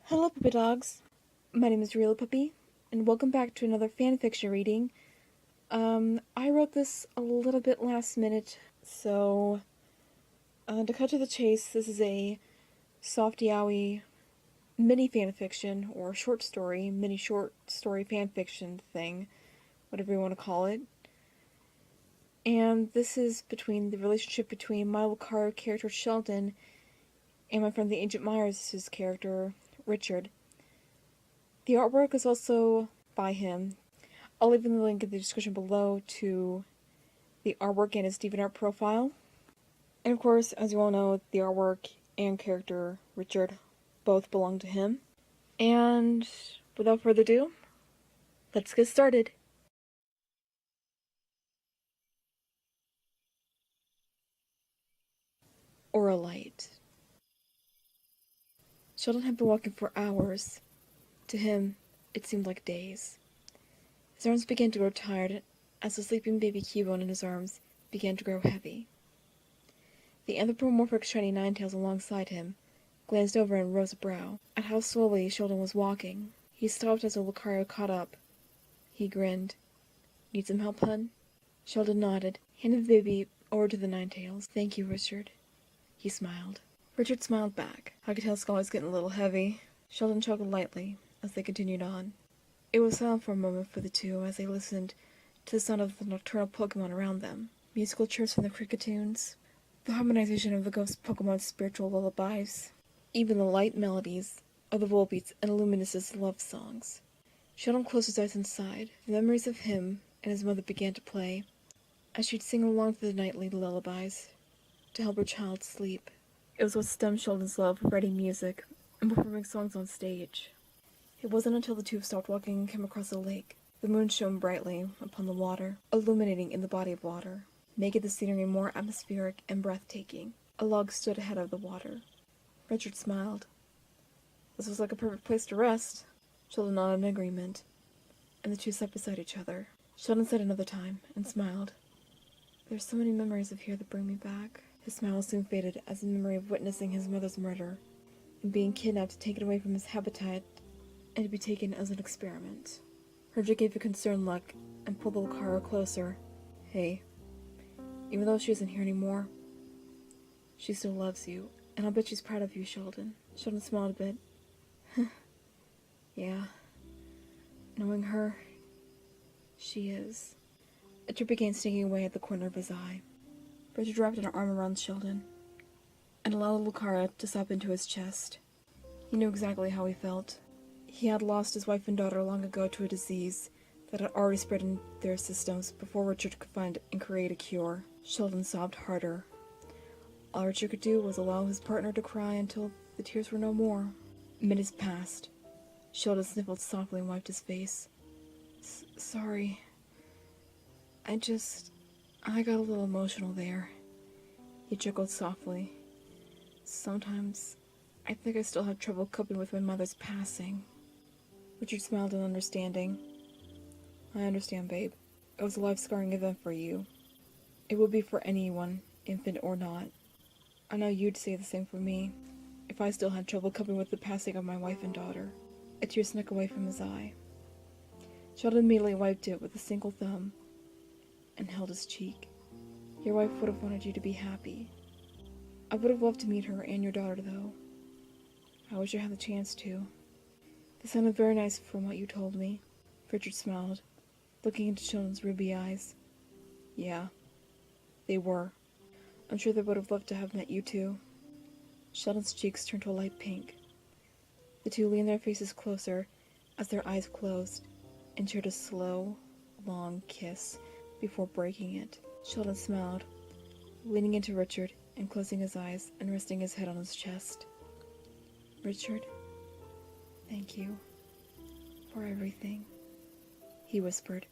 Hello, puppy dogs. My name is Real Puppy, and welcome back to another fanfiction reading. I wrote this a little bit last minute, so to cut to the chase, this is a soft yaoi mini fanfiction, or short story, mini short story fanfiction thing, whatever you want to call it. And this is between the relationship between my Lucario character Sheldon and my friend the Agent Myers' character Richard. The artwork is also by him. I'll leave the link in the description below to the artwork and his DeviantArt profile. And of course, as you all know, the artwork and character Richard both belong to him. And without further ado, let's get started. Aura Light. Sheldon had been walking for hours. To him, it seemed like days. His arms began to grow tired as the sleeping baby Cubone in his arms began to grow heavy. The anthropomorphic shiny Ninetales alongside him glanced over and rose a brow at how slowly Sheldon was walking. He stopped as Lucario caught up. He grinned. "Need some help, hun?" Sheldon nodded, handed the baby over to the Ninetales. "Thank you, Richard." He smiled. Richard smiled back. "I could tell Skull was getting a little heavy." Sheldon chuckled lightly as they continued on. It was silent for a moment for the two as they listened to the sound of the nocturnal Pokemon around them. Musical chirps from the Crickettoons, the harmonization of the ghost Pokemon's spiritual lullabies, even the light melodies of the Volbeats and Illuminus's love songs. Sheldon closed his eyes and sighed. The memories of him and his mother began to play, as she'd sing along to the nightly lullabies to help her child sleep. It was what stemmed Sheldon's love of writing music and performing songs on stage. It wasn't until the two stopped walking and came across a lake. The moon shone brightly upon the water, illuminating in the body of water, making the scenery more atmospheric and breathtaking. A log stood ahead of the water. Richard smiled. This was like a perfect place to rest. Sheldon nodded in agreement, and the two sat beside each other. Sheldon said another time, and smiled. "There's so many memories of here that bring me back." His smile soon faded as the memory of witnessing his mother's murder, and being kidnapped, taken away from his habitat, and to be taken as an experiment. Richard gave a concerned look, and pulled the Lucario closer. "Hey, even though she isn't here anymore, she still loves you, and I'll bet she's proud of you, Sheldon." Sheldon smiled a bit. "Yeah, knowing her, she is." A tear began stinging away at the corner of his eye. Richard wrapped an arm around Sheldon, and allowed Lucario to sob into his chest. He knew exactly how he felt. He had lost his wife and daughter long ago to a disease that had already spread in their systems before Richard could find and create a cure. Sheldon sobbed harder. All Richard could do was allow his partner to cry until the tears were no more. Minutes passed. Sheldon sniffled softly and wiped his face. Sorry. I got a little emotional there." He chuckled softly. "Sometimes I think I still have trouble coping with my mother's passing." Richard smiled in understanding. "I understand, babe. It was a life-scarring event for you. It would be for anyone, infant or not. I know you'd say the same for me, if I still had trouble coping with the passing of my wife and daughter." A tear snuck away from his eye. Sheldon immediately wiped it with a single thumb and held his cheek. "Your wife would have wanted you to be happy. I would have loved to meet her and your daughter, though. I wish I had the chance to." "They sounded very nice from what you told me." Richard smiled, looking into Sheldon's ruby eyes. "Yeah, they were. I'm sure they would have loved to have met you too." Sheldon's cheeks turned to a light pink. The two leaned their faces closer as their eyes closed and shared a slow, long kiss before breaking it. Sheldon smiled, leaning into Richard and closing his eyes and resting his head on his chest. "Richard, thank you for everything," he whispered.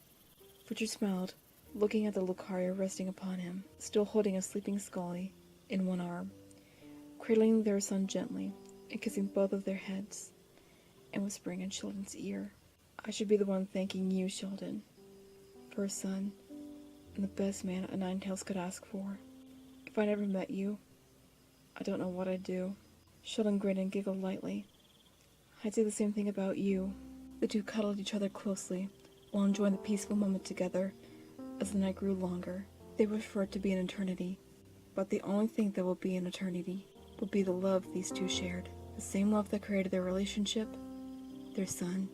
Richard smiled, looking at the Lucario resting upon him, still holding a sleeping Scully in one arm, cradling their son gently and kissing both of their heads, and whispering in Sheldon's ear, "I should be the one thanking you, Sheldon, for a son and the best man a Ninetales could ask for. If I never met you, I don't know what I'd do." Sheldon grinned and giggled lightly. I'd say the same thing about you. The two cuddled each other closely, while enjoying the peaceful moment together. As the night grew longer, they wished for it to be an eternity. But the only thing that will be an eternity will be the love these two shared. The same love that created their relationship, their son,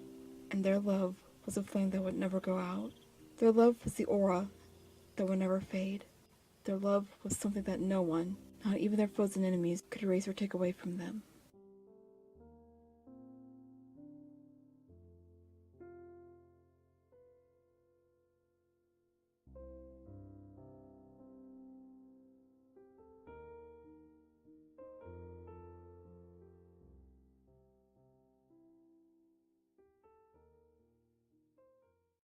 and their love was a flame that would never go out. Their love was the aura that would never fade. Their love was something that no one, not even their foes and enemies, could erase or take away from them.